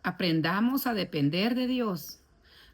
Aprendamos a depender de Dios.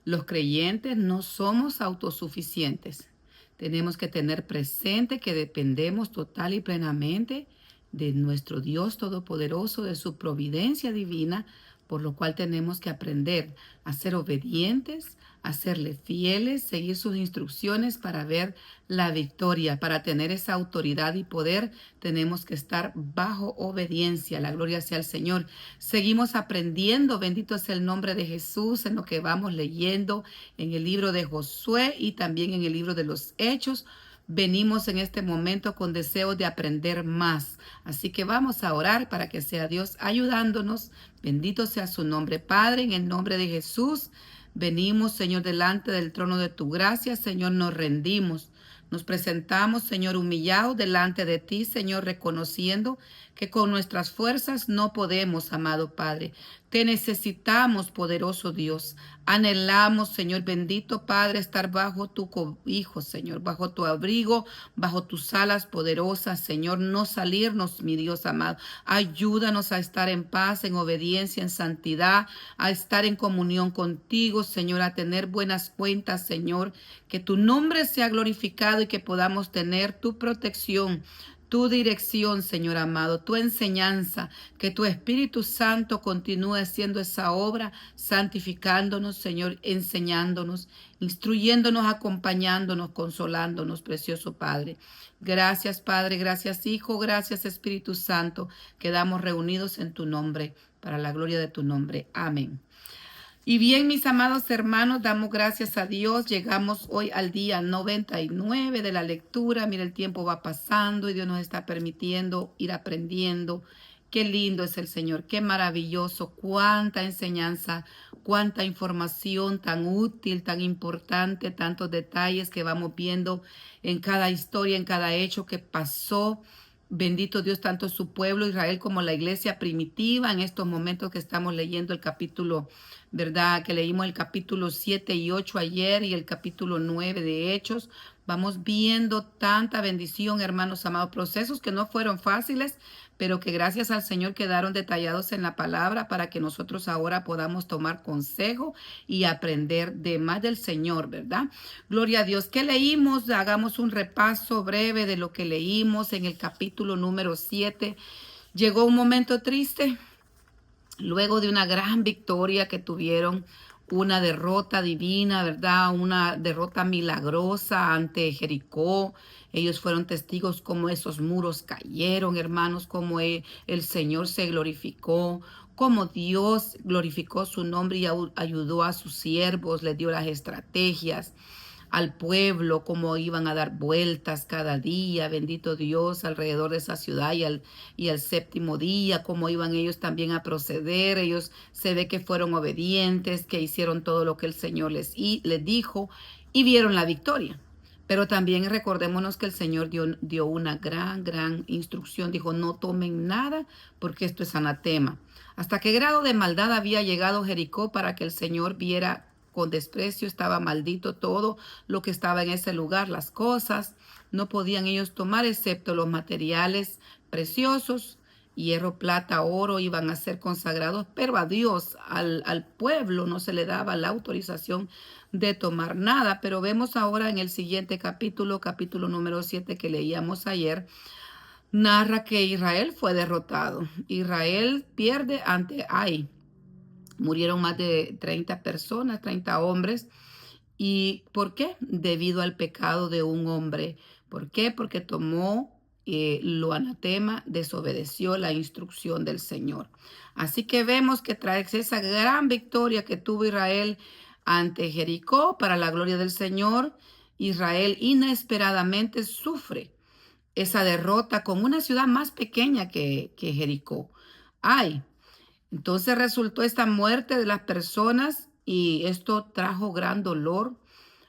Los creyentes no somos autosuficientes. Tenemos que tener presente que dependemos total y plenamente de nuestro Dios Todopoderoso, de su providencia divina, por lo cual tenemos que aprender a ser obedientes, a serle fieles, seguir sus instrucciones para ver la victoria. Para tener esa autoridad y poder, tenemos que estar bajo obediencia. La gloria sea al Señor. Seguimos aprendiendo, bendito es el nombre de Jesús, en lo que vamos leyendo en el libro de Josué y también en el libro de los Hechos. Venimos en este momento con deseo de aprender más. Así que vamos a orar para que sea Dios ayudándonos. Bendito sea su nombre, Padre, en el nombre de Jesús. Venimos, Señor, delante del trono de tu gracia. Señor, nos rendimos. Nos presentamos, Señor, humillados delante de ti, Señor, reconociendo que con nuestras fuerzas no podemos, amado Padre. Te necesitamos, poderoso Dios. Anhelamos, Señor bendito Padre, estar bajo tu cobijo, Señor, bajo tu abrigo, bajo tus alas poderosas, Señor, no salirnos, mi Dios amado. Ayúdanos a estar en paz, en obediencia, en santidad, a estar en comunión contigo, Señor, a tener buenas cuentas, Señor, que tu nombre sea glorificado y que podamos tener tu protección, tu dirección, Señor amado, tu enseñanza, que tu Espíritu Santo continúe haciendo esa obra, santificándonos, Señor, enseñándonos, instruyéndonos, acompañándonos, consolándonos, precioso Padre. Gracias, Padre, gracias, Hijo, gracias, Espíritu Santo. Quedamos reunidos en tu nombre, para la gloria de tu nombre. Amén. Y bien, mis amados hermanos, damos gracias a Dios. Llegamos hoy al día 99 de la lectura. Mira, el tiempo va pasando y Dios nos está permitiendo ir aprendiendo. Qué lindo es el Señor, qué maravilloso, cuánta enseñanza, cuánta información tan útil, tan importante, tantos detalles que vamos viendo en cada historia, en cada hecho que pasó. Bendito Dios, tanto su pueblo Israel como la iglesia primitiva, en estos momentos que estamos leyendo el capítulo, ¿verdad? Que leímos el capítulo 7 y 8 ayer y el capítulo 9 de Hechos. Vamos viendo tanta bendición, hermanos amados, procesos que no fueron fáciles, pero que gracias al Señor quedaron detallados en la palabra para que nosotros ahora podamos tomar consejo y aprender de más del Señor, ¿verdad? Gloria a Dios. ¿Qué leímos? Hagamos un repaso breve de lo que leímos en el capítulo número 7. Llegó un momento triste, luego de una gran victoria que tuvieron, una derrota divina, ¿verdad? Una derrota milagrosa ante Jericó. Ellos fueron testigos cómo esos muros cayeron, hermanos, cómo el Señor se glorificó, cómo Dios glorificó su nombre y ayudó a sus siervos, les dio las estrategias al pueblo, cómo iban a dar vueltas cada día, bendito Dios, alrededor de esa ciudad y al séptimo día, cómo iban ellos también a proceder. Ellos se ve que fueron obedientes, que hicieron todo lo que el Señor les dijo y vieron la victoria. Pero también recordémonos que el Señor dio una gran instrucción. Dijo, no tomen nada porque esto es anatema. ¿Hasta qué grado de maldad había llegado Jericó para que el Señor viera con desprecio? Estaba maldito todo lo que estaba en ese lugar, las cosas. No podían ellos tomar excepto los materiales preciosos, hierro, plata, oro, iban a ser consagrados, pero a Dios, al pueblo, no se le daba la autorización de tomar nada. Pero vemos ahora en el siguiente capítulo, capítulo número 7 que leíamos ayer, narra que Israel fue derrotado. Israel pierde ante Ai. Murieron más de 30 personas, 30 hombres. ¿Y por qué? Debido al pecado de un hombre. ¿Por qué? Porque tomó lo anatema, desobedeció la instrucción del Señor. Así que vemos que tras esa gran victoria que tuvo Israel ante Jericó, para la gloria del Señor, Israel inesperadamente sufre esa derrota con una ciudad más pequeña que Jericó. Ay, entonces resultó esta muerte de las personas y esto trajo gran dolor.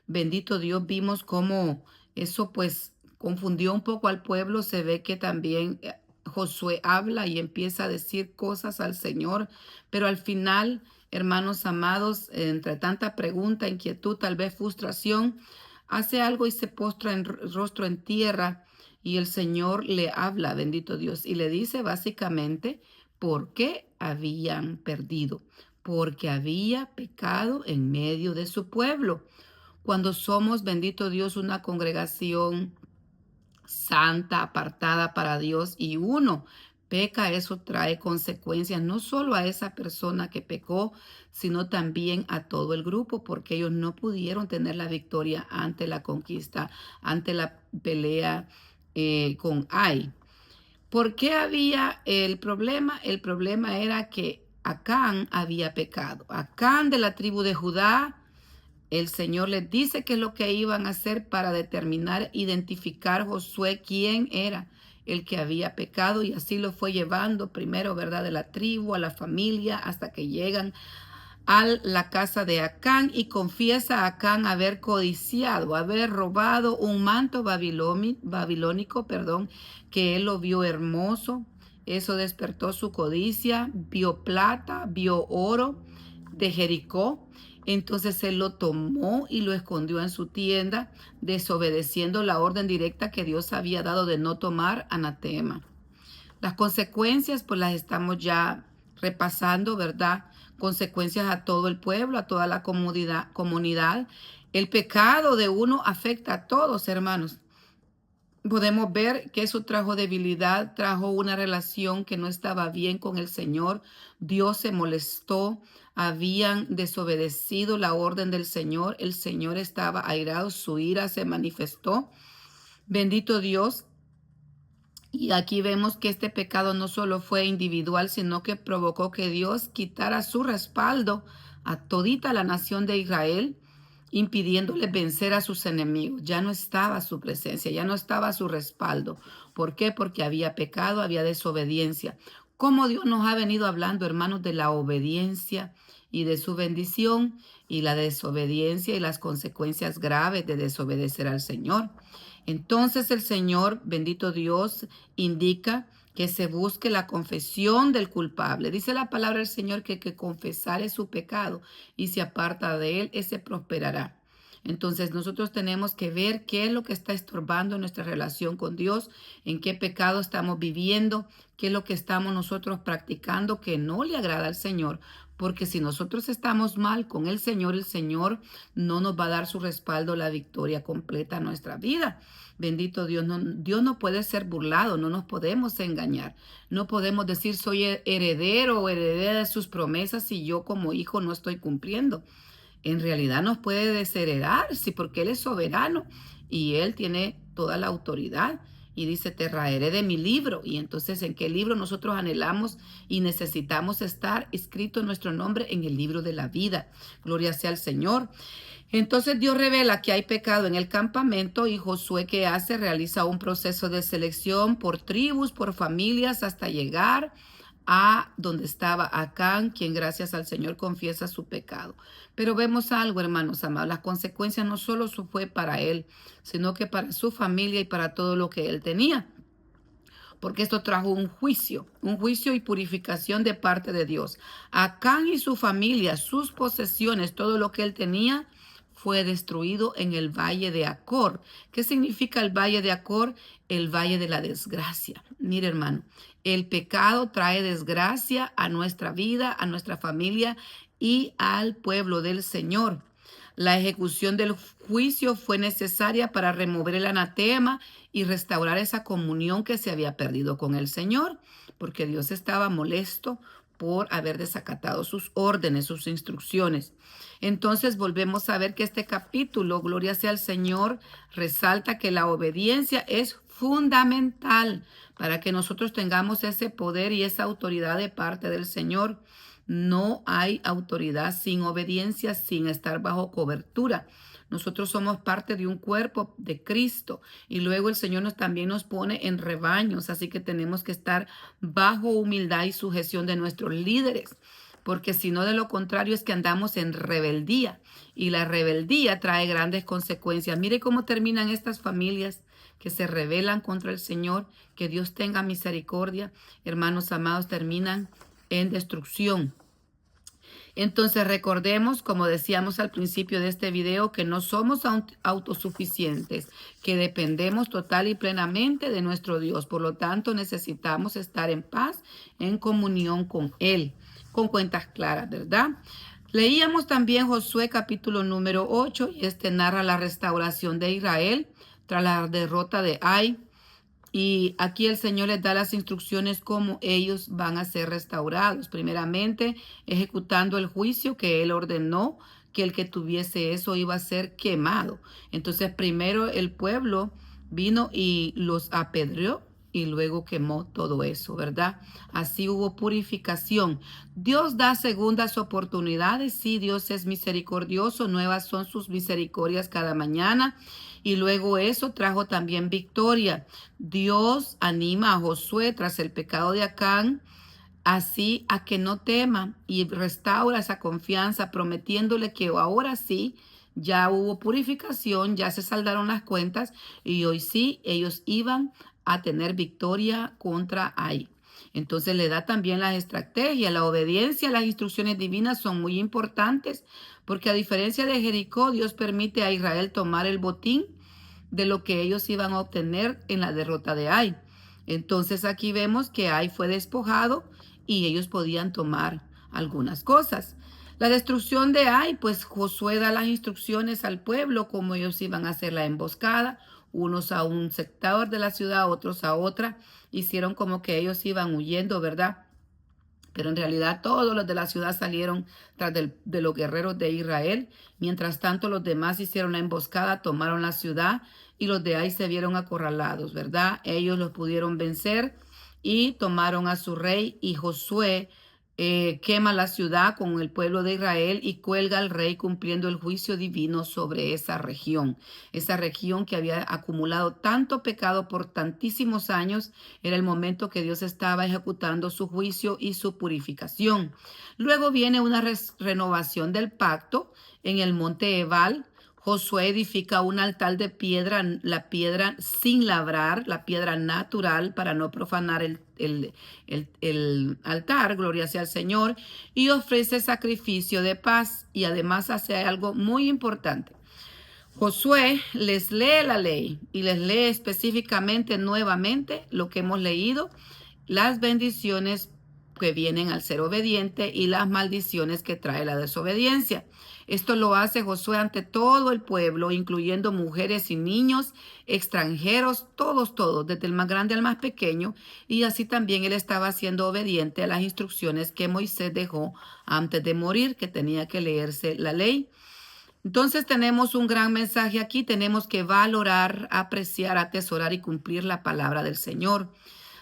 Bendito Dios, vimos cómo eso pues confundió un poco al pueblo. Se ve que también Josué habla y empieza a decir cosas al Señor, pero al final, hermanos amados, entre tanta pregunta, inquietud, tal vez frustración, hace algo y se postra en rostro en tierra y el Señor le habla, bendito Dios, y le dice básicamente por qué habían perdido, porque había pecado en medio de su pueblo. Cuando somos, bendito Dios, una congregación santa, apartada para Dios, y uno peca, eso trae consecuencias no solo a esa persona que pecó, sino también a todo el grupo, porque ellos no pudieron tener la victoria ante la conquista, ante la pelea con Ai. ¿Por qué había el problema? El problema era que Acán había pecado. Acán, de la tribu de Judá, el Señor les dice qué es lo que iban a hacer para determinar, identificar Josué quién era el que había pecado, y así lo fue llevando primero, ¿verdad?, de la tribu a la familia hasta que llegan a la casa de Acán, y confiesa a Acán haber codiciado, haber robado un manto babilónico, que él lo vio hermoso. Eso despertó su codicia. Vio plata, vio oro de Jericó. Entonces él lo tomó y lo escondió en su tienda, desobedeciendo la orden directa que Dios había dado de no tomar anatema. Las consecuencias, pues las estamos ya repasando, ¿verdad? Consecuencias a todo el pueblo, a toda la comunidad. El pecado de uno afecta a todos, hermanos. Podemos ver que eso trajo debilidad, trajo una relación que no estaba bien con el Señor. Dios se molestó, habían desobedecido la orden del Señor. El Señor estaba airado, su ira se manifestó. Bendito Dios. Y aquí vemos que este pecado no solo fue individual, sino que provocó que Dios quitara su respaldo a todita la nación de Israel, impidiéndole vencer a sus enemigos. Ya no estaba su presencia, ya no estaba su respaldo. ¿Por qué? Porque había pecado, había desobediencia. Como Dios nos ha venido hablando, hermanos, de la obediencia y de su bendición, y la desobediencia y las consecuencias graves de desobedecer al Señor. Entonces el Señor, bendito Dios, indica que se busque la confesión del culpable. Dice la palabra del Señor que confesare su pecado y se aparta de él, ese prosperará. Entonces nosotros tenemos que ver qué es lo que está estorbando nuestra relación con Dios, en qué pecado estamos viviendo, qué es lo que estamos nosotros practicando que no le agrada al Señor. Porque si nosotros estamos mal con el Señor no nos va a dar su respaldo, la victoria completa a nuestra vida. Bendito Dios, Dios no puede ser burlado, no nos podemos engañar. No podemos decir soy heredero o heredera de sus promesas si yo como hijo no estoy cumpliendo. En realidad nos puede desheredar, sí, porque Él es soberano y Él tiene toda la autoridad. Y dice, te raeré de mi libro. Y entonces, ¿en qué libro nosotros anhelamos y necesitamos estar escrito nuestro nombre? En el libro de la vida. Gloria sea al Señor. Entonces Dios revela que hay pecado en el campamento, y Josué, ¿qué hace? Realiza un proceso de selección por tribus, por familias, hasta llegar a donde estaba Acán, quien gracias al Señor confiesa su pecado. Pero vemos algo, hermanos amados, las consecuencias no solo fue para él, sino que para su familia y para todo lo que él tenía. Porque esto trajo un juicio y purificación de parte de Dios. Acán y su familia, sus posesiones, todo lo que él tenía, fue destruido en el valle de Acor. ¿Qué significa el valle de Acor? El valle de la desgracia. Mire, hermano, el pecado trae desgracia a nuestra vida, a nuestra familia y al pueblo del Señor. La ejecución del juicio fue necesaria para remover el anatema y restaurar esa comunión que se había perdido con el Señor, porque Dios estaba molesto por haber desacatado sus órdenes, sus instrucciones. Entonces volvemos a ver que este capítulo, gloria sea al Señor, resalta que la obediencia es fundamental para que nosotros tengamos ese poder y esa autoridad de parte del Señor. No hay autoridad sin obediencia, sin estar bajo cobertura. Nosotros somos parte de un cuerpo de Cristo, y luego el Señor también nos pone en rebaños, así que tenemos que estar bajo humildad y sujeción de nuestros líderes, porque si no, de lo contrario es que andamos en rebeldía, y la rebeldía trae grandes consecuencias. Mire cómo terminan estas familias que se rebelan contra el Señor. Que Dios tenga misericordia. Hermanos amados, terminan en destrucción. Entonces recordemos, como decíamos al principio de este video, que no somos autosuficientes, que dependemos total y plenamente de nuestro Dios. Por lo tanto, necesitamos estar en paz, en comunión con Él. con cuentas claras, ¿verdad? Leíamos también Josué capítulo número 8 y este narra la restauración de Israel tras la derrota de Ai. Y aquí el Señor les da las instrucciones cómo ellos van a ser restaurados. Primeramente, ejecutando el juicio que Él ordenó, que el que tuviese eso iba a ser quemado. Entonces, primero el pueblo vino y los apedreó y luego quemó todo eso, ¿verdad? Así hubo purificación. Dios da segundas oportunidades. Sí, Dios es misericordioso. Nuevas son sus misericordias cada mañana. Y luego eso trajo también victoria. Dios anima a Josué tras el pecado de Acán, así a que no tema y restaura esa confianza, prometiéndole que ahora sí ya hubo purificación, ya se saldaron las cuentas y hoy sí ellos iban a tener victoria contra Ai. Entonces le da también las estrategias, la obediencia a las instrucciones divinas son muy importantes porque a diferencia de Jericó, Dios permite a Israel tomar el botín de lo que ellos iban a obtener en la derrota de Ai. Entonces aquí vemos que Ai fue despojado y ellos podían tomar algunas cosas. La destrucción de Ai, pues Josué da las instrucciones al pueblo cómo ellos iban a hacer la emboscada, unos a un sector de la ciudad, otros a otra. Hicieron como que ellos iban huyendo, ¿verdad? Pero en realidad todos los de la ciudad salieron tras de los guerreros de Israel. Mientras tanto, los demás hicieron la emboscada, tomaron la ciudad y los de ahí se vieron acorralados, ¿verdad? Ellos los pudieron vencer y tomaron a su rey y Josué quema la ciudad con el pueblo de Israel y cuelga al rey cumpliendo el juicio divino sobre esa región que había acumulado tanto pecado por tantísimos años. Era el momento que Dios estaba ejecutando su juicio y su purificación. Luego viene una renovación del pacto en el monte Ebal. Josué edifica un altar de piedra, la piedra sin labrar, la piedra natural para no profanar el altar, gloria sea al Señor, y ofrece sacrificio de paz y además hace algo muy importante. Josué les lee la ley y les lee específicamente nuevamente lo que hemos leído, las bendiciones que vienen al ser obediente y las maldiciones que trae la desobediencia. Esto lo hace Josué ante todo el pueblo, incluyendo mujeres y niños, extranjeros, todos, desde el más grande al más pequeño, y así también él estaba siendo obediente a las instrucciones que Moisés dejó antes de morir, que tenía que leerse la ley. Entonces tenemos un gran mensaje aquí, tenemos que valorar, apreciar, atesorar y cumplir la palabra del Señor.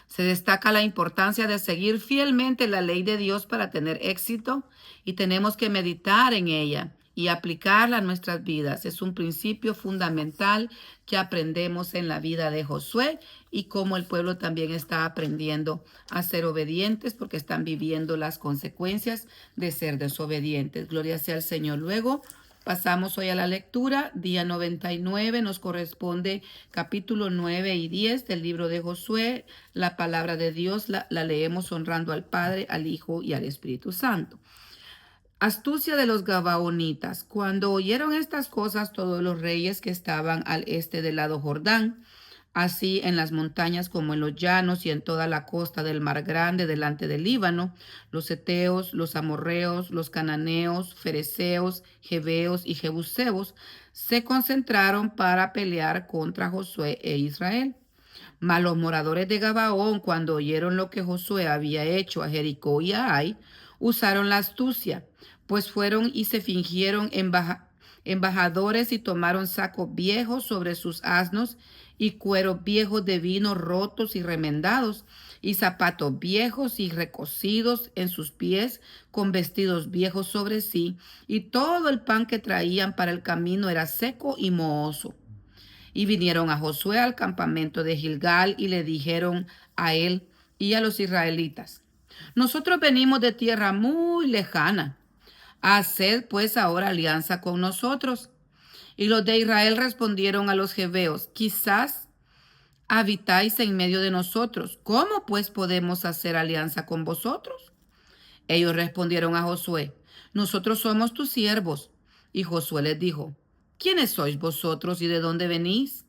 Se destaca la importancia de seguir fielmente la ley de Dios para tener éxito y tenemos que meditar en ella y aplicarla a nuestras vidas. Es un principio fundamental que aprendemos en la vida de Josué y cómo el pueblo también está aprendiendo a ser obedientes porque están viviendo las consecuencias de ser desobedientes. Gloria sea al Señor. Luego pasamos hoy a la lectura, día 99, nos corresponde capítulo 9 y 10 del libro de Josué. La palabra de Dios la leemos honrando al Padre, al Hijo y al Espíritu Santo. Astucia de los Gabaonitas. Cuando oyeron estas cosas, todos los reyes que estaban al este del lado Jordán, así en las montañas como en los llanos y en toda la costa del Mar Grande delante del Líbano, los heteos, los amorreos, los cananeos, fereceos, jeveos y jebuseos se concentraron para pelear contra Josué e Israel. Mas los moradores de Gabaón, cuando oyeron lo que Josué había hecho a Jericó y a Ai, usaron la astucia, pues fueron y se fingieron embajadores y tomaron sacos viejos sobre sus asnos y cueros viejos de vino rotos y remendados, y zapatos viejos y recocidos en sus pies, con vestidos viejos sobre sí, y todo el pan que traían para el camino era seco y mohoso. Y vinieron a Josué al campamento de Gilgal y le dijeron a él y a los israelitas: nosotros venimos de tierra muy lejana. Haced pues ahora alianza con nosotros. Y los de Israel respondieron a los jebeos: quizás habitáis en medio de nosotros. ¿Cómo pues podemos hacer alianza con vosotros? Ellos respondieron a Josué: nosotros somos tus siervos. Y Josué les dijo: ¿quiénes sois vosotros y de dónde venís?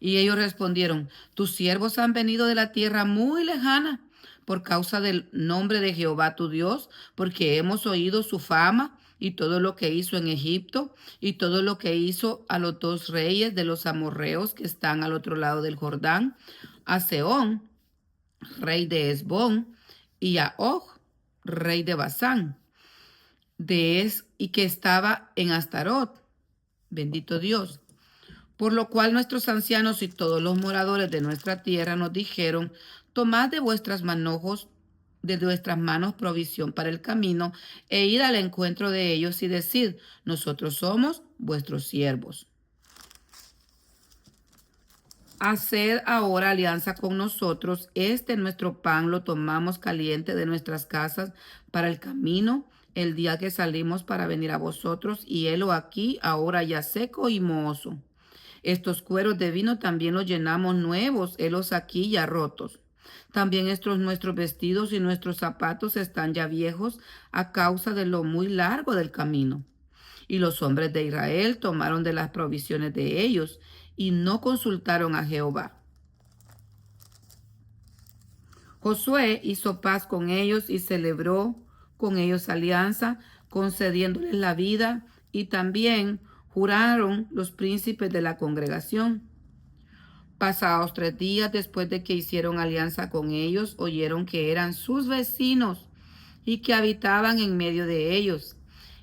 Y ellos respondieron: tus siervos han venido de la tierra muy lejana, por causa del nombre de Jehová tu Dios, porque hemos oído su fama y todo lo que hizo en Egipto y todo lo que hizo a los dos reyes de los amorreos que están al otro lado del Jordán, a Sehón, rey de Hesbón, y a Og, rey de Basán, y que estaba en Astarot. Bendito Dios. Por lo cual nuestros ancianos y todos los moradores de nuestra tierra nos dijeron: tomad de vuestras manojos, de vuestras manos provisión para el camino, e id al encuentro de ellos y decid: nosotros somos vuestros siervos. Haced ahora alianza con nosotros. Este nuestro pan lo tomamos caliente de nuestras casas para el camino, el día que salimos para venir a vosotros, y helo aquí ahora ya seco y mohoso. Estos cueros de vino también los llenamos nuevos, helos aquí ya rotos. También nuestros vestidos y nuestros zapatos están ya viejos a causa de lo muy largo del camino. Y los hombres de Israel tomaron de las provisiones de ellos y no consultaron a Jehová. Josué hizo paz con ellos y celebró con ellos alianza, concediéndoles la vida, y también juraron los príncipes de la congregación. Pasados 3 días después de que hicieron alianza con ellos, oyeron que eran sus vecinos y que habitaban en medio de ellos.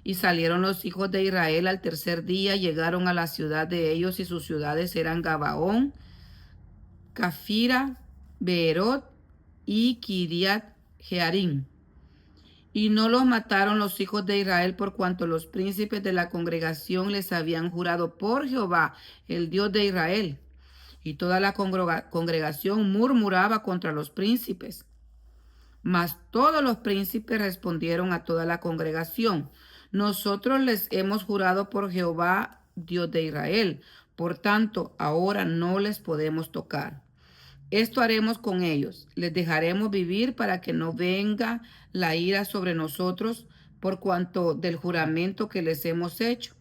Y salieron los hijos de Israel al tercer día, llegaron a la ciudad de ellos, y sus ciudades eran Gabaón, Cafira, Beerot y Kiriat Jearim. Y no los mataron los hijos de Israel, por cuanto los príncipes de la congregación les habían jurado por Jehová, el Dios de Israel. Y toda la congregación murmuraba contra los príncipes. Mas todos los príncipes respondieron a toda la congregación: nosotros les hemos jurado por Jehová, Dios de Israel. Por tanto, ahora no les podemos tocar. Esto haremos con ellos: les dejaremos vivir para que no venga la ira sobre nosotros por cuanto del juramento que les hemos hecho.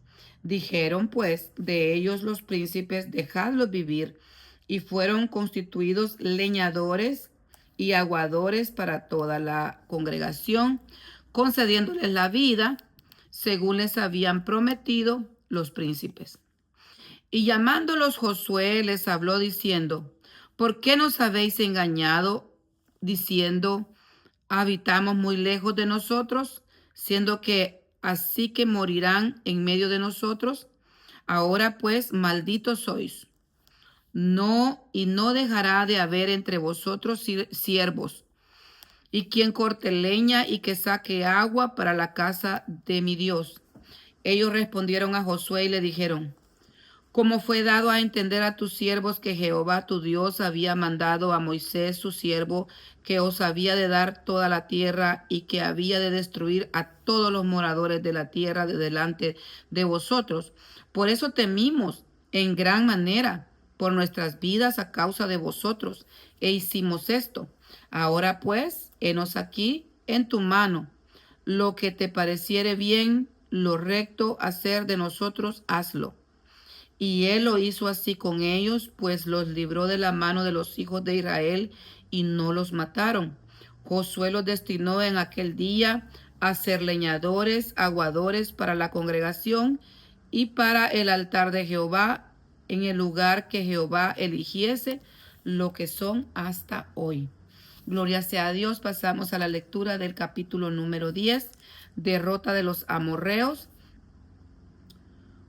Dijeron pues de ellos los príncipes: dejadlos vivir. Y fueron constituidos leñadores y aguadores para toda la congregación, concediéndoles la vida según les habían prometido los príncipes. Y llamándolos Josué les habló diciendo: ¿por qué nos habéis engañado diciendo: habitamos muy lejos de nosotros, siendo que así que morirán en medio de nosotros? Ahora pues, malditos sois. No dejará de haber entre vosotros siervos, y quien corte leña y que saque agua para la casa de mi Dios. Ellos respondieron a Josué y le dijeron: como fue dado a entender a tus siervos que Jehová tu Dios había mandado a Moisés su siervo, que os había de dar toda la tierra y que había de destruir a todos los moradores de la tierra de delante de vosotros. Por eso temimos en gran manera por nuestras vidas a causa de vosotros, e hicimos esto. Ahora pues, henos aquí en tu mano. Lo que te pareciere bien, lo recto hacer de nosotros, hazlo. Y él lo hizo así con ellos, pues los libró de la mano de los hijos de Israel y no los mataron. Josué los destinó en aquel día a ser leñadores, aguadores para la congregación y para el altar de Jehová, en el lugar que Jehová eligiese, lo que son hasta hoy. Gloria sea a Dios. Pasamos a la lectura del capítulo número 10, derrota de los amorreos.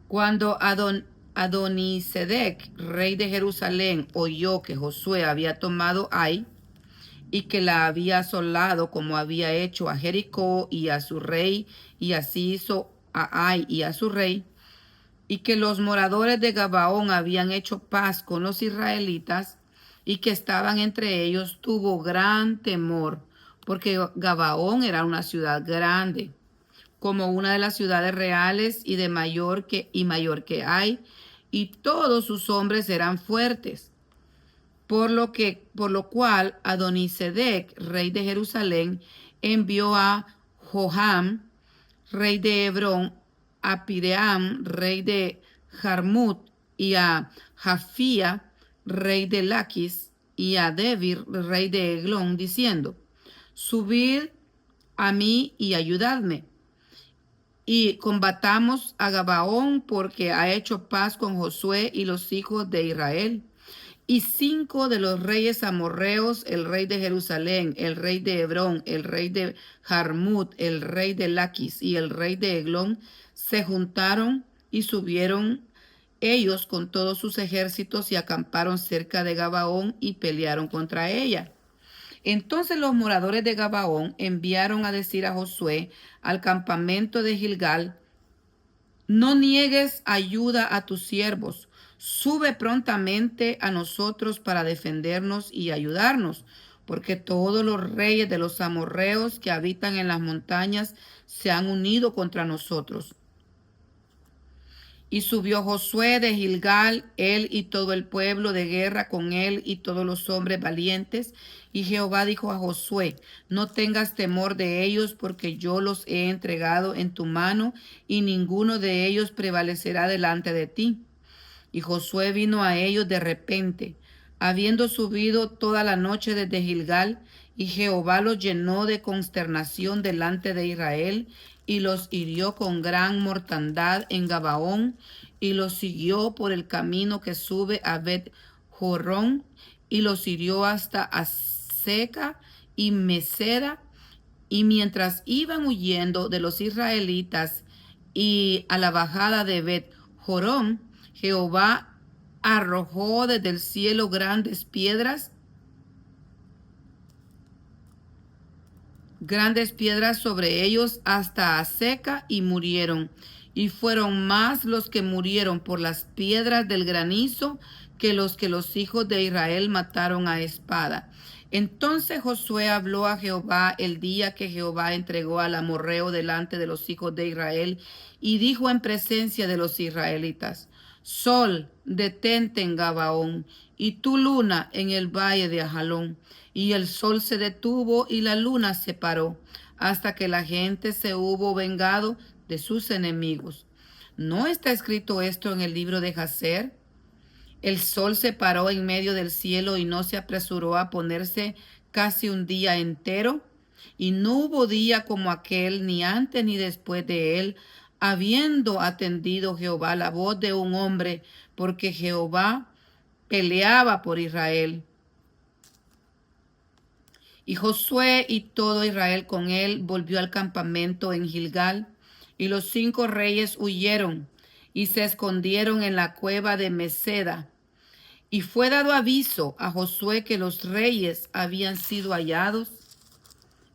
Cuando Adonisedec, rey de Jerusalén, oyó que Josué había tomado Ai y que la había asolado como había hecho a Jericó y a su rey, y así hizo a Ai y a su rey, y que los moradores de Gabaón habían hecho paz con los israelitas y que estaban entre ellos, tuvo gran temor, porque Gabaón era una ciudad grande, como una de las ciudades reales y mayor que hay, y todos sus hombres eran fuertes. Por lo cual Adonisedec, rey de Jerusalén, envió a Joram, rey de Hebrón, a Piream, rey de Jarmut, y a Jafía, rey de Laquis, y a Debir, rey de Eglón, diciendo: subid a mí y ayudadme, y combatamos a Gabaón, porque ha hecho paz con Josué y los hijos de Israel. Y 5 de los reyes amorreos, el rey de Jerusalén, el rey de Hebrón, el rey de Jarmut, el rey de Laquis y el rey de Eglón, se juntaron y subieron ellos con todos sus ejércitos y acamparon cerca de Gabaón y pelearon contra ella. Entonces los moradores de Gabaón enviaron a decir a Josué al campamento de Gilgal: no niegues ayuda a tus siervos, sube prontamente a nosotros para defendernos y ayudarnos, porque todos los reyes de los amorreos que habitan en las montañas se han unido contra nosotros. Y subió Josué de Gilgal, él y todo el pueblo de guerra con él y todos los hombres valientes. Y Jehová dijo a Josué: no tengas temor de ellos, porque yo los he entregado en tu mano, y ninguno de ellos prevalecerá delante de ti. Y Josué vino a ellos de repente, habiendo subido toda la noche desde Gilgal, y Jehová los llenó de consternación delante de Israel, y los hirió con gran mortandad en Gabaón, y los siguió por el camino que sube a Bet-Jorón, y los hirió hasta Aseca y Meseda. Y mientras iban huyendo de los israelitas y a la bajada de Bet-Jorón, Jehová arrojó desde el cielo grandes piedras sobre ellos hasta Aseca, y murieron. Y fueron más los que murieron por las piedras del granizo que los hijos de Israel mataron a espada. Entonces Josué habló a Jehová el día que Jehová entregó al amorreo delante de los hijos de Israel, y dijo en presencia de los israelitas: Sol, detente en Gabaón, y tu luna en el valle de Ajalón. Y el sol se detuvo y la luna se paró, hasta que la gente se hubo vengado de sus enemigos. ¿No está escrito esto en el libro de Jacer? El sol se paró en medio del cielo y no se apresuró a ponerse casi un día entero. Y no hubo día como aquel, ni antes ni después de él, habiendo atendido Jehová la voz de un hombre, porque Jehová peleaba por Israel. Y Josué y todo Israel con él volvió al campamento en Gilgal, y los 5 reyes huyeron y se escondieron en la cueva de Meseda. Y fue dado aviso a Josué que los reyes habían sido hallados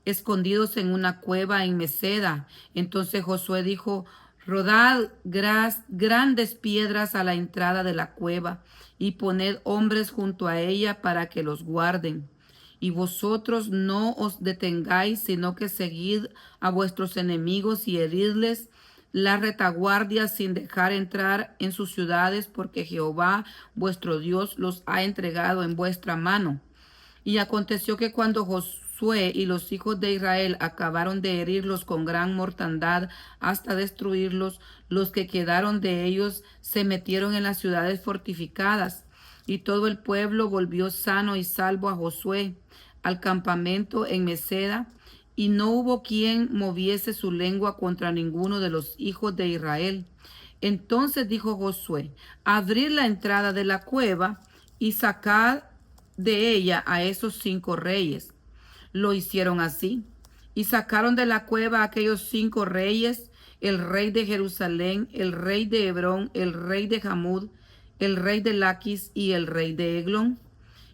escondidos en una cueva en Meseda. Entonces Josué dijo: rodad grandes piedras a la entrada de la cueva, y poned hombres junto a ella para que los guarden. Y vosotros no os detengáis, sino que seguid a vuestros enemigos y heridles la retaguardia sin dejar entrar en sus ciudades, porque Jehová vuestro Dios los ha entregado en vuestra mano. Y aconteció que cuando Josué y los hijos de Israel acabaron de herirlos con gran mortandad hasta destruirlos, los que quedaron de ellos se metieron en las ciudades fortificadas, y todo el pueblo volvió sano y salvo a Josué al campamento en Meseda, y no hubo quien moviese su lengua contra ninguno de los hijos de Israel. Entonces dijo Josué: abrid la entrada de la cueva y sacad de ella a esos 5 reyes. Lo hicieron así, y sacaron de la cueva a aquellos 5 reyes: el rey de Jerusalén, el rey de Hebrón, el rey de Jamud, el rey de Laquis y el rey de Eglón.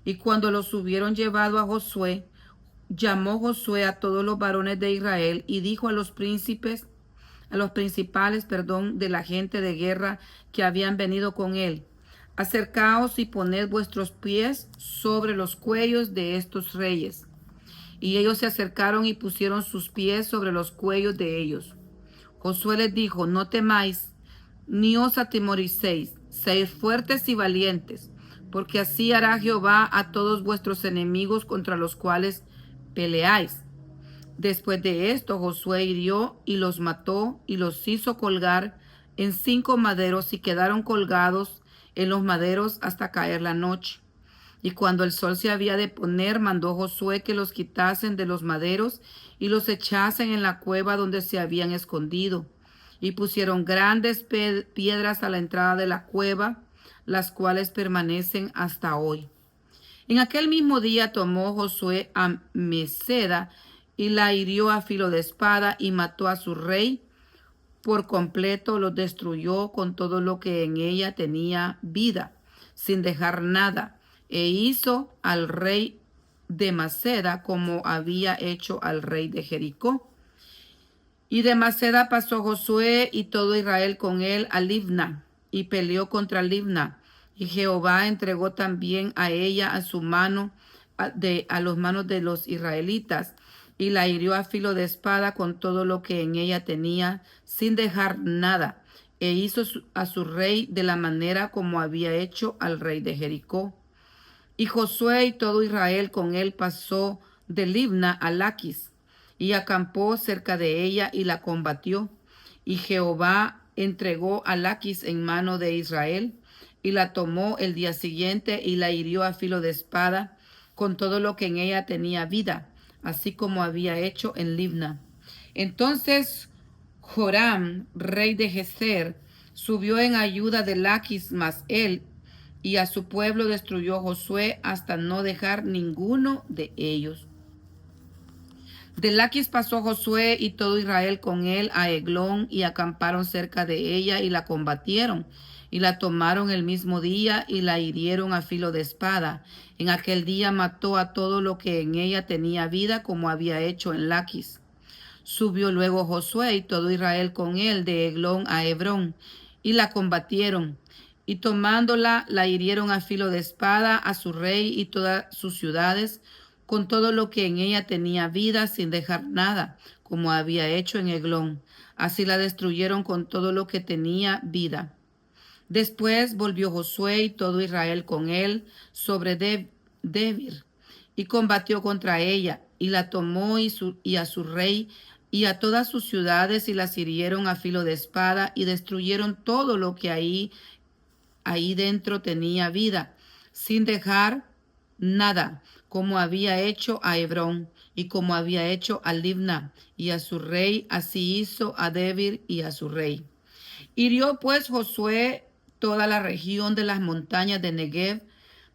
Y cuando los hubieron llevado a Josué, llamó Josué a todos los varones de Israel y dijo a los principales, de la gente de guerra que habían venido con él: acercaos y poned vuestros pies sobre los cuellos de estos reyes. Y ellos se acercaron y pusieron sus pies sobre los cuellos de ellos. Josué les dijo: no temáis, ni os atemoricéis, sed fuertes y valientes, porque así hará Jehová a todos vuestros enemigos contra los cuales peleáis. Después de esto, Josué hirió y los mató y los hizo colgar en 5 maderos, y quedaron colgados en los maderos hasta caer la noche. Y cuando el sol se había de poner, mandó Josué que los quitasen de los maderos y los echasen en la cueva donde se habían escondido. Y pusieron grandes piedras a la entrada de la cueva, las cuales permanecen hasta hoy. En aquel mismo día tomó Josué a Meseda y la hirió a filo de espada y mató a su rey por completo, lo destruyó con todo lo que en ella tenía vida, sin dejar nada, e hizo al rey de Maceda como había hecho al rey de Jericó. Y de Maceda pasó Josué y todo Israel con él a Libna, y peleó contra Libna. Y Jehová entregó también a ella a su mano, a los manos de los israelitas, y la hirió a filo de espada con todo lo que en ella tenía, sin dejar nada, e hizo a su rey de la manera como había hecho al rey de Jericó. Y Josué y todo Israel con él pasó de Libna a Laquis, y acampó cerca de ella y la combatió. Y Jehová entregó a Laquis en mano de Israel, y la tomó el día siguiente y la hirió a filo de espada con todo lo que en ella tenía vida, así como había hecho en Libna. Entonces Joram, rey de Gezer, subió en ayuda de Laquis, mas él y a su pueblo destruyó Josué hasta no dejar ninguno de ellos. De Laquis pasó Josué y todo Israel con él a Eglón y acamparon cerca de ella y la combatieron y la tomaron el mismo día y la hirieron a filo de espada. En aquel día mató a todo lo que en ella tenía vida como había hecho en Laquis. Subió luego Josué y todo Israel con él de Eglón a Hebrón y la combatieron y tomándola la hirieron a filo de espada a su rey y todas sus ciudades con todo lo que en ella tenía vida sin dejar nada, como había hecho en Eglón. Así la destruyeron con todo lo que tenía vida. Después volvió Josué y todo Israel con él sobre Debir y combatió contra ella y la tomó y a su rey y a todas sus ciudades y las hirieron a filo de espada y destruyeron todo lo que ahí dentro tenía vida, sin dejar nada, como había hecho a Hebrón y como había hecho a Libna y a su rey, así hizo a Debir y a su rey. Hirió pues Josué toda la región de las montañas de Negev,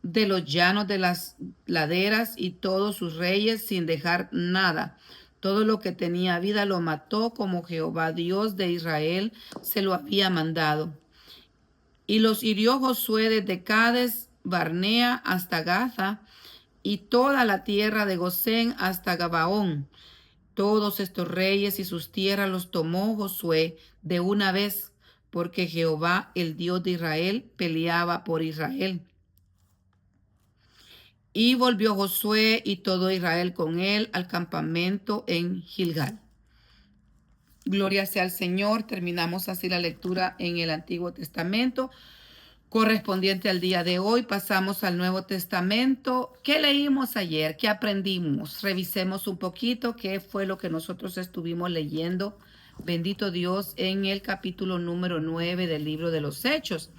de los llanos de las laderas y todos sus reyes sin dejar nada. Todo lo que tenía vida lo mató como Jehová Dios de Israel se lo había mandado. Y los hirió Josué desde Cades Barnea hasta Gaza y toda la tierra de Gosén hasta Gabaón. Todos estos reyes y sus tierras los tomó Josué de una vez, porque Jehová, el Dios de Israel, peleaba por Israel. Y volvió Josué y todo Israel con él al campamento en Gilgal. Gloria sea al Señor. Terminamos así la lectura en el Antiguo Testamento. Correspondiente al día de hoy, pasamos al Nuevo Testamento. ¿Qué leímos ayer? ¿Qué aprendimos? Revisemos un poquito qué fue lo que nosotros estuvimos leyendo. Bendito Dios, en el capítulo número 9 del libro de los Hechos.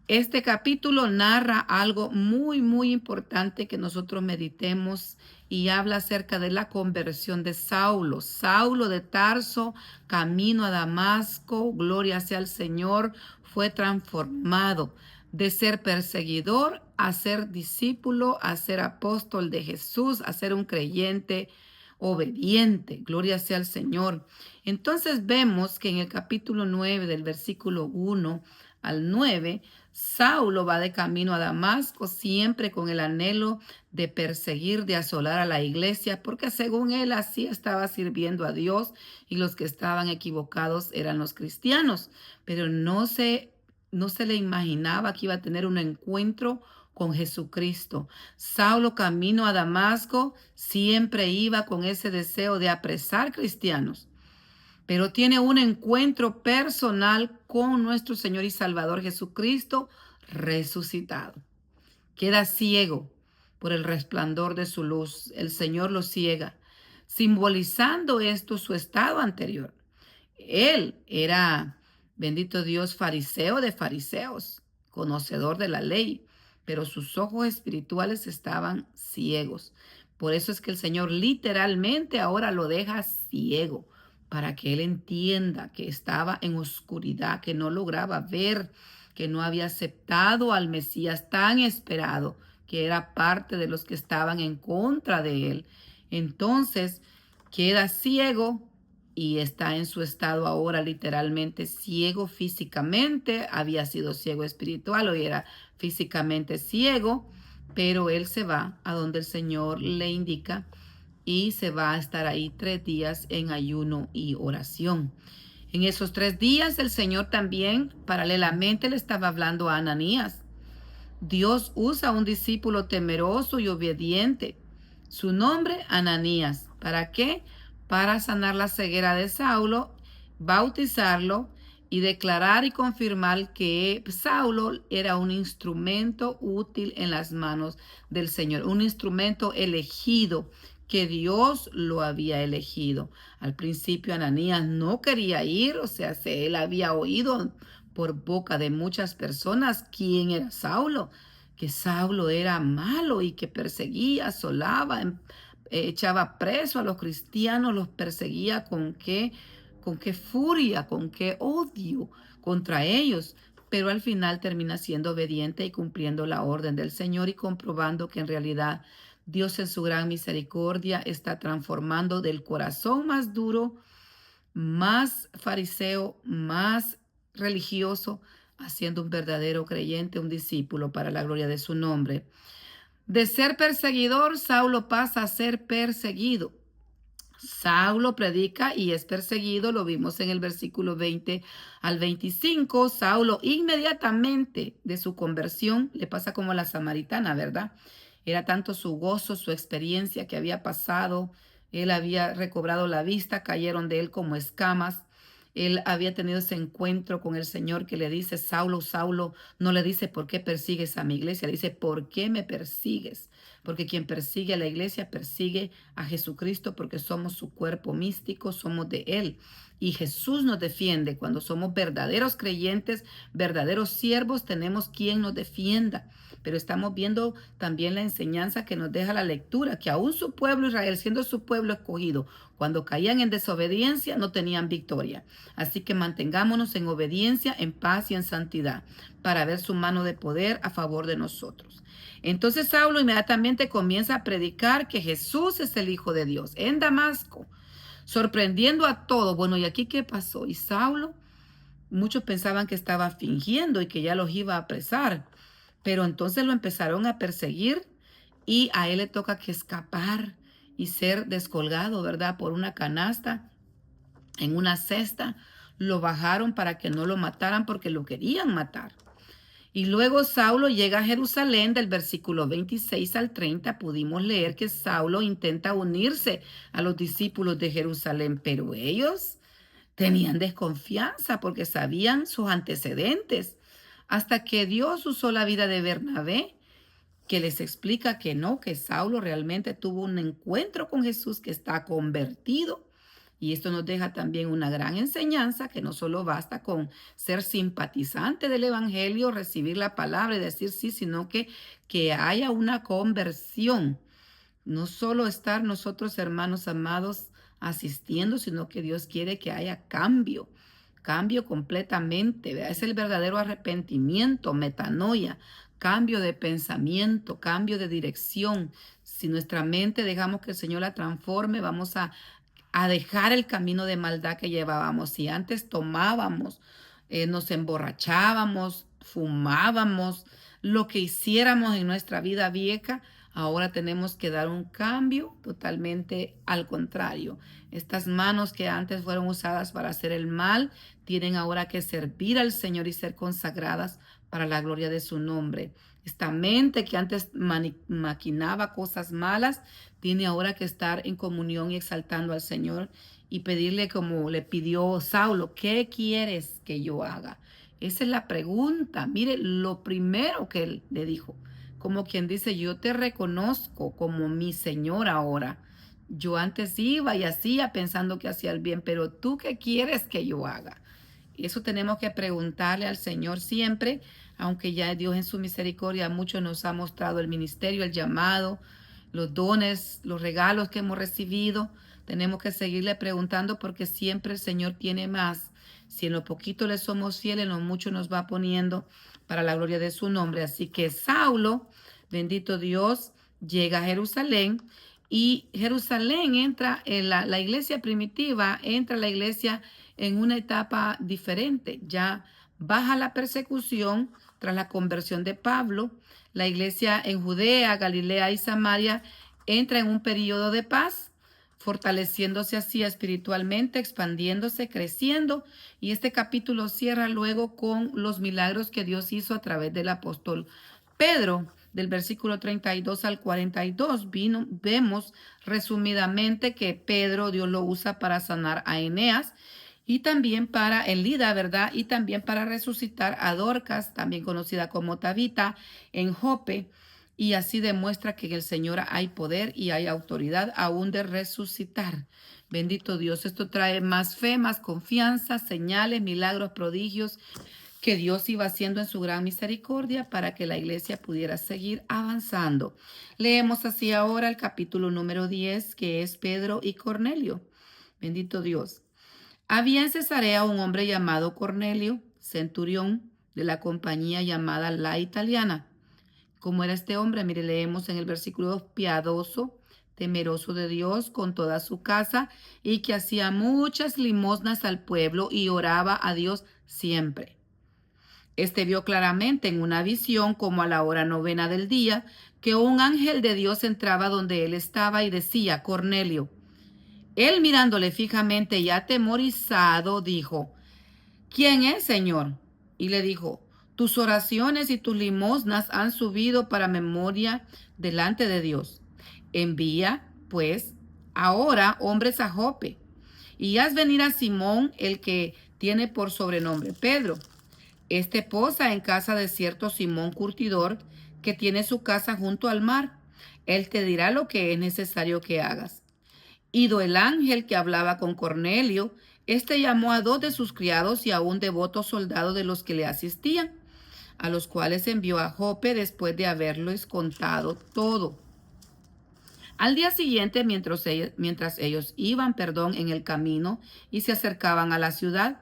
Este capítulo narra algo muy, muy importante que nosotros meditemos y habla acerca de la conversión de Saulo. Saulo de Tarso, camino a Damasco, gloria sea al Señor, fue transformado de ser perseguidor a ser discípulo, a ser apóstol de Jesús, a ser un creyente obediente. Gloria sea al Señor. Entonces vemos que en el capítulo 9 del versículo 1 al 9, Saulo va de camino a Damasco siempre con el anhelo de perseguir, de asolar a la iglesia, porque según él así estaba sirviendo a Dios y los que estaban equivocados eran los cristianos. Pero no se le imaginaba que iba a tener un encuentro con Jesucristo. Saulo camino a Damasco siempre iba con ese deseo de apresar cristianos, pero tiene un encuentro personal con nuestro Señor y Salvador Jesucristo resucitado. Queda ciego por el resplandor de su luz. El Señor lo ciega, simbolizando esto su estado anterior. Él era, bendito Dios, fariseo de fariseos, conocedor de la ley, pero sus ojos espirituales estaban ciegos. Por eso es que el Señor literalmente ahora lo deja ciego, para que él entienda que estaba en oscuridad, que no lograba ver, que no había aceptado al Mesías tan esperado, que era parte de los que estaban en contra de él. Entonces queda ciego y está en su estado ahora literalmente ciego físicamente. Había sido ciego espiritual, hoy era físicamente ciego, pero él se va a donde el Señor le indica y se va a estar ahí 3 días en ayuno y oración. En esos 3 días el Señor también paralelamente le estaba hablando a Ananías. Dios usa a un discípulo temeroso y obediente. Su nombre, Ananías. ¿Para qué? Para sanar la ceguera de Saulo, bautizarlo y declarar y confirmar que Saulo era un instrumento útil en las manos del Señor, un instrumento elegido, que Dios lo había elegido. Al principio Ananías no quería ir, o sea, él había oído por boca de muchas personas quién era Saulo, que Saulo era malo y que perseguía, asolaba, echaba preso a los cristianos, los perseguía con qué furia, con qué odio contra ellos. Pero al final termina siendo obediente y cumpliendo la orden del Señor y comprobando que en realidad Dios en su gran misericordia está transformando del corazón más duro, más fariseo, más religioso, haciendo un verdadero creyente, un discípulo para la gloria de su nombre. De ser perseguidor, Saulo pasa a ser perseguido. Saulo predica y es perseguido, lo vimos en el versículo 20 al 25. Saulo inmediatamente de su conversión le pasa como a la samaritana, ¿verdad? Era tanto su gozo, su experiencia que había pasado. Él había recobrado la vista, cayeron de él como escamas. Él había tenido ese encuentro con el Señor que le dice, Saulo, Saulo, no le dice, ¿por qué persigues a mi iglesia? Le dice, ¿por qué me persigues? Porque quien persigue a la iglesia persigue a Jesucristo, porque somos su cuerpo místico, somos de Él. Y Jesús nos defiende. Cuando somos verdaderos creyentes, verdaderos siervos, tenemos quien nos defienda. Pero estamos viendo también la enseñanza que nos deja la lectura, que aún su pueblo Israel, siendo su pueblo escogido, cuando caían en desobediencia, no tenían victoria. Así que mantengámonos en obediencia, en paz y en santidad, para ver su mano de poder a favor de nosotros. Entonces Saulo inmediatamente comienza a predicar que Jesús es el Hijo de Dios en Damasco, sorprendiendo a todos. Bueno, ¿y aquí qué pasó? Y Saulo, muchos pensaban que estaba fingiendo y que ya los iba a apresar, pero entonces lo empezaron a perseguir y a él le toca que escapar y ser descolgado, ¿verdad? Por una canasta, en una cesta. Lo bajaron para que no lo mataran porque lo querían matar. Y luego Saulo llega a Jerusalén. Del versículo 26 al 30 pudimos leer que Saulo intenta unirse a los discípulos de Jerusalén, pero ellos tenían desconfianza porque sabían sus antecedentes, hasta que Dios usó la vida de Bernabé, que les explica que no, que Saulo realmente tuvo un encuentro con Jesús, que está convertido. Y esto nos deja también una gran enseñanza, que no solo basta con ser simpatizante del Evangelio, recibir la palabra y decir sí, sino que haya una conversión. No solo estar nosotros, hermanos amados, asistiendo, sino que Dios quiere que haya cambio, cambio completamente, ¿verdad? Es el verdadero arrepentimiento, metanoia, cambio de pensamiento, cambio de dirección. Si nuestra mente dejamos que el Señor la transforme, vamos a dejar el camino de maldad que llevábamos. Si antes tomábamos, nos emborrachábamos, fumábamos, lo que hiciéramos en nuestra vida vieja, ahora tenemos que dar un cambio totalmente al contrario. Estas manos que antes fueron usadas para hacer el mal, tienen ahora que servir al Señor y ser consagradas para la gloria de su nombre. Esta mente que antes maquinaba cosas malas, tiene ahora que estar en comunión y exaltando al Señor y pedirle como le pidió Saulo, ¿qué quieres que yo haga? Esa es la pregunta. Mire, lo primero que él le dijo, como quien dice, yo te reconozco como mi Señor ahora. Yo antes iba y hacía pensando que hacía el bien, pero ¿tú qué quieres que yo haga? Eso tenemos que preguntarle al Señor siempre, aunque ya Dios en su misericordia a muchos nos ha mostrado el ministerio, el llamado, los dones, los regalos que hemos recibido. Tenemos que seguirle preguntando porque siempre el Señor tiene más. Si en lo poquito le somos fieles, en lo mucho nos va poniendo para la gloria de su nombre. Así que Saulo, bendito Dios, llega a Jerusalén y Jerusalén entra en la iglesia primitiva, entra la iglesia en una etapa diferente. Ya baja la persecución tras la conversión de Pablo. La iglesia en Judea, Galilea y Samaria entra en un periodo de paz, fortaleciéndose así espiritualmente, expandiéndose, creciendo. Y este capítulo cierra luego con los milagros que Dios hizo a través del apóstol Pedro. Del versículo 32 al 42 vemos resumidamente que Pedro Dios lo usa para sanar a Eneas y también para en Lida, ¿verdad? Y también para resucitar a Dorcas, también conocida como Tabita, en Jope. Y así demuestra que en el Señor hay poder y hay autoridad aún de resucitar. Bendito Dios, esto trae más fe, más confianza, señales, milagros, prodigios que Dios iba haciendo en su gran misericordia para que la iglesia pudiera seguir avanzando. Leemos así ahora el capítulo número 10, que es Pedro y Cornelio. Bendito Dios. Había en Cesarea un hombre llamado Cornelio, centurión de la compañía llamada La Italiana. ¿Cómo era este hombre? Mire, leemos en el versículo 2, piadoso, temeroso de Dios con toda su casa y que hacía muchas limosnas al pueblo y oraba a Dios siempre. Este vio claramente en una visión, como a la hora 9 del día, que un ángel de Dios entraba donde él estaba y decía, Cornelio. Él mirándole fijamente y atemorizado, dijo, ¿quién es, Señor? Y le dijo, tus oraciones y tus limosnas han subido para memoria delante de Dios. Envía, pues, ahora hombres a Jope, y haz venir a Simón, el que tiene por sobrenombre Pedro. Este posa en casa de cierto Simón Curtidor, que tiene su casa junto al mar. Él te dirá lo que es necesario que hagas. Ido el ángel que hablaba con Cornelio, éste llamó a 2 de sus criados y a un devoto soldado de los que le asistían, a los cuales envió a Jope después de haberles contado todo. Al día siguiente, mientras ellos iban, en el camino y se acercaban a la ciudad,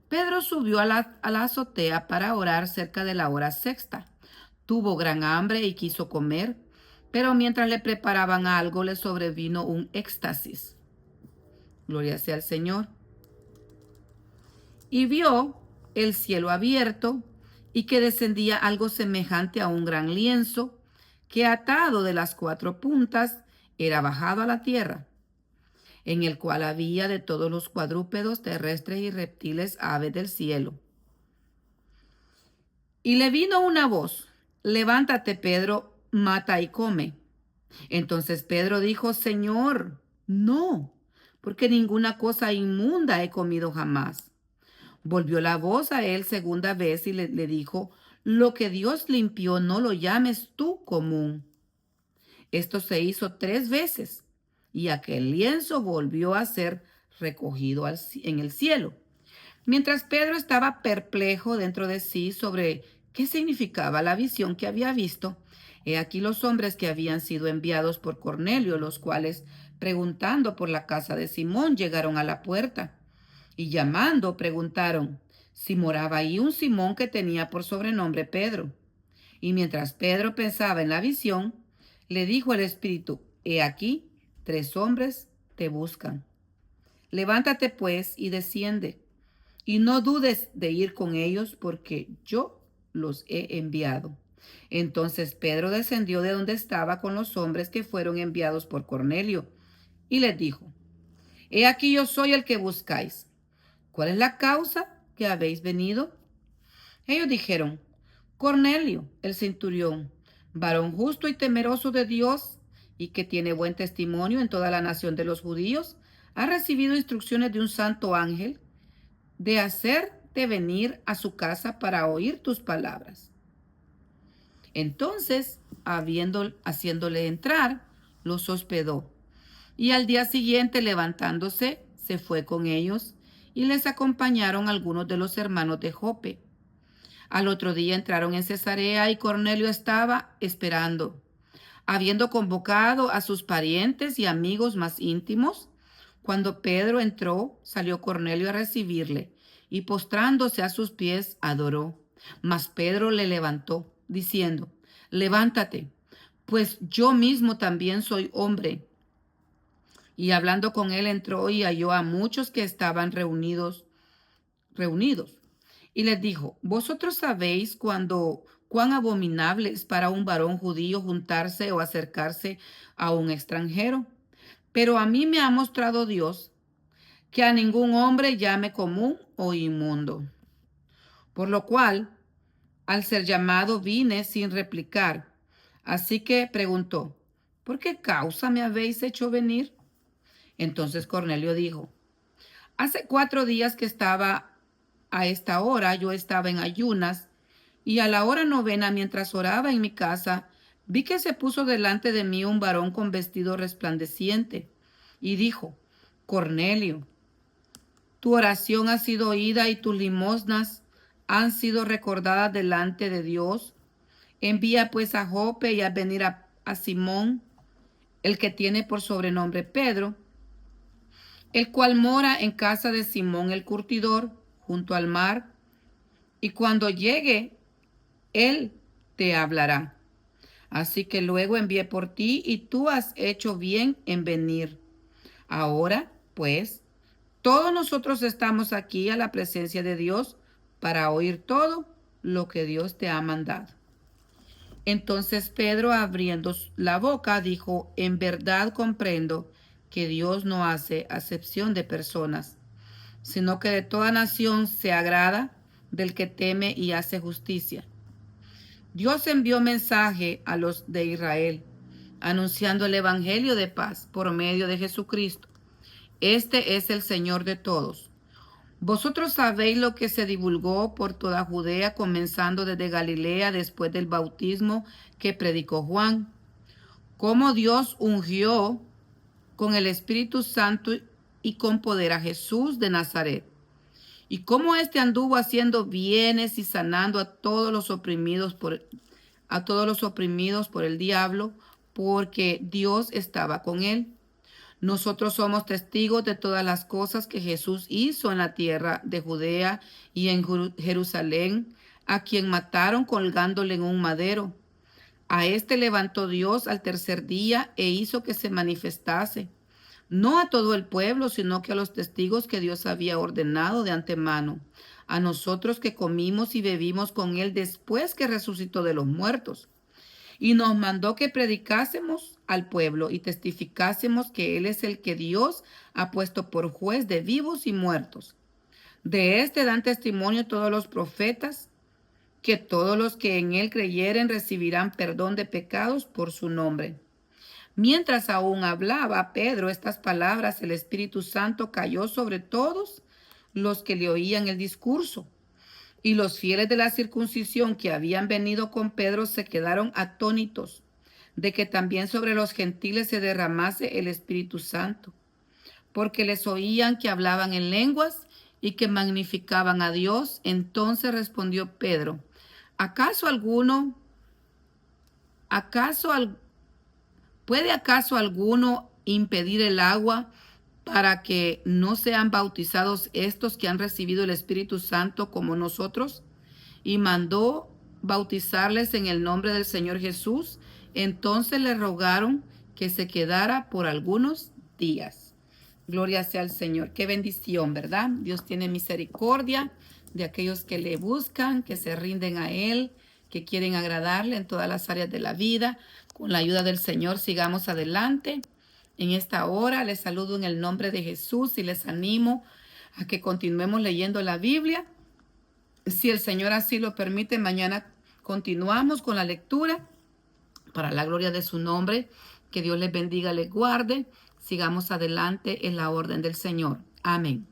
Pedro subió a la azotea para orar cerca de la hora sexta. Tuvo gran hambre y quiso comer, pero mientras le preparaban algo le sobrevino un éxtasis. Gloria sea al Señor. Y vio el cielo abierto y que descendía algo semejante a un gran lienzo que atado de las 4 puntas era bajado a la tierra, en el cual había de todos los cuadrúpedos terrestres y reptiles, aves del cielo. Y le vino una voz, levántate, Pedro, mata y come. Entonces Pedro dijo, Señor, no, porque ninguna cosa inmunda he comido jamás. Volvió la voz a él segunda vez y le dijo, lo que Dios limpió no lo llames tú común. Esto se hizo 3 veces y aquel lienzo volvió a ser recogido en el cielo. Mientras Pedro estaba perplejo dentro de sí sobre qué significaba la visión que había visto, he aquí los hombres que habían sido enviados por Cornelio, los cuales, preguntando por la casa de Simón, llegaron a la puerta y llamando preguntaron si moraba ahí un Simón que tenía por sobrenombre Pedro. Y mientras Pedro pensaba en la visión, le dijo el Espíritu, he aquí, 3 hombres te buscan. Levántate pues y desciende, y no dudes de ir con ellos, porque yo los he enviado. Entonces Pedro descendió de donde estaba con los hombres que fueron enviados por Cornelio, y les dijo, he aquí yo soy el que buscáis. ¿Cuál es la causa que habéis venido? Ellos dijeron, Cornelio, el centurión, varón justo y temeroso de Dios, y que tiene buen testimonio en toda la nación de los judíos, ha recibido instrucciones de un santo ángel de hacerte venir a su casa para oír tus palabras. Entonces, haciéndole entrar, los hospedó. Y al día siguiente, levantándose, se fue con ellos y les acompañaron algunos de los hermanos de Jope. Al otro día entraron en Cesarea y Cornelio estaba esperando. Habiendo convocado a sus parientes y amigos más íntimos, cuando Pedro entró, salió Cornelio a recibirle y postrándose a sus pies adoró. Mas Pedro le levantó, diciendo: Levántate, pues yo mismo también soy hombre. Y hablando con él entró y halló a muchos que estaban reunidos. Y les dijo: Vosotros sabéis cuán abominable es para un varón judío juntarse o acercarse a un extranjero. Pero a mí me ha mostrado Dios que a ningún hombre llame común o inmundo. Por lo cual, al ser llamado, vine sin replicar. Así que preguntó: ¿por qué causa me habéis hecho venir? Entonces Cornelio dijo: Hace 4 días que estaba a esta hora, yo estaba en ayunas, y a la hora novena, mientras oraba en mi casa, vi que se puso delante de mí un varón con vestido resplandeciente, y dijo: Cornelio, tu oración ha sido oída y tus limosnas han sido recordadas delante de Dios. Envía pues a Jope y haz venir a Simón, el que tiene por sobrenombre Pedro, el cual mora en casa de Simón el curtidor, junto al mar, y cuando llegue, él te hablará. Así que luego envié por ti y tú has hecho bien en venir. Ahora, pues, todos nosotros estamos aquí a la presencia de Dios para oír todo lo que Dios te ha mandado. Entonces Pedro, abriendo la boca, dijo: En verdad comprendo que Dios no hace acepción de personas, sino que de toda nación se agrada del que teme y hace justicia. Dios envió mensaje a los de Israel, anunciando el evangelio de paz por medio de Jesucristo. Este es el Señor de todos. Vosotros sabéis lo que se divulgó por toda Judea, comenzando desde Galilea después del bautismo que predicó Juan, cómo Dios ungió con el Espíritu Santo y con poder a Jesús de Nazaret, y cómo éste anduvo haciendo bienes y sanando a todos los oprimidos por el diablo, porque Dios estaba con él. Nosotros somos testigos de todas las cosas que Jesús hizo en la tierra de Judea y en Jerusalén, a quien mataron colgándole en un madero. A este levantó Dios al tercer día e hizo que se manifestase, no a todo el pueblo, sino que a los testigos que Dios había ordenado de antemano, a nosotros que comimos y bebimos con él después que resucitó de los muertos. Y nos mandó que predicásemos al pueblo y testificásemos que él es el que Dios ha puesto por juez de vivos y muertos. De este dan testimonio todos los profetas, que todos los que en él creyeren recibirán perdón de pecados por su nombre. Mientras aún hablaba Pedro estas palabras, el Espíritu Santo cayó sobre todos los que le oían el discurso. Y los fieles de la circuncisión que habían venido con Pedro se quedaron atónitos de que también sobre los gentiles se derramase el Espíritu Santo, porque les oían que hablaban en lenguas y que magnificaban a Dios. Entonces respondió Pedro: ¿Puede acaso alguno impedir el agua para que no sean bautizados estos que han recibido el Espíritu Santo como nosotros? Y mandó bautizarles en el nombre del Señor Jesús. Entonces le rogaron que se quedara por algunos días. Gloria sea al Señor. Qué bendición, ¿verdad? Dios tiene misericordia de aquellos que le buscan, que se rinden a Él, que quieren agradarle en todas las áreas de la vida. Con la ayuda del Señor sigamos adelante. En esta hora les saludo en el nombre de Jesús y les animo a que continuemos leyendo la Biblia. Si el Señor así lo permite, mañana continuamos con la lectura para la gloria de su nombre. Que Dios les bendiga, les guarde. Sigamos adelante en la orden del Señor. Amén.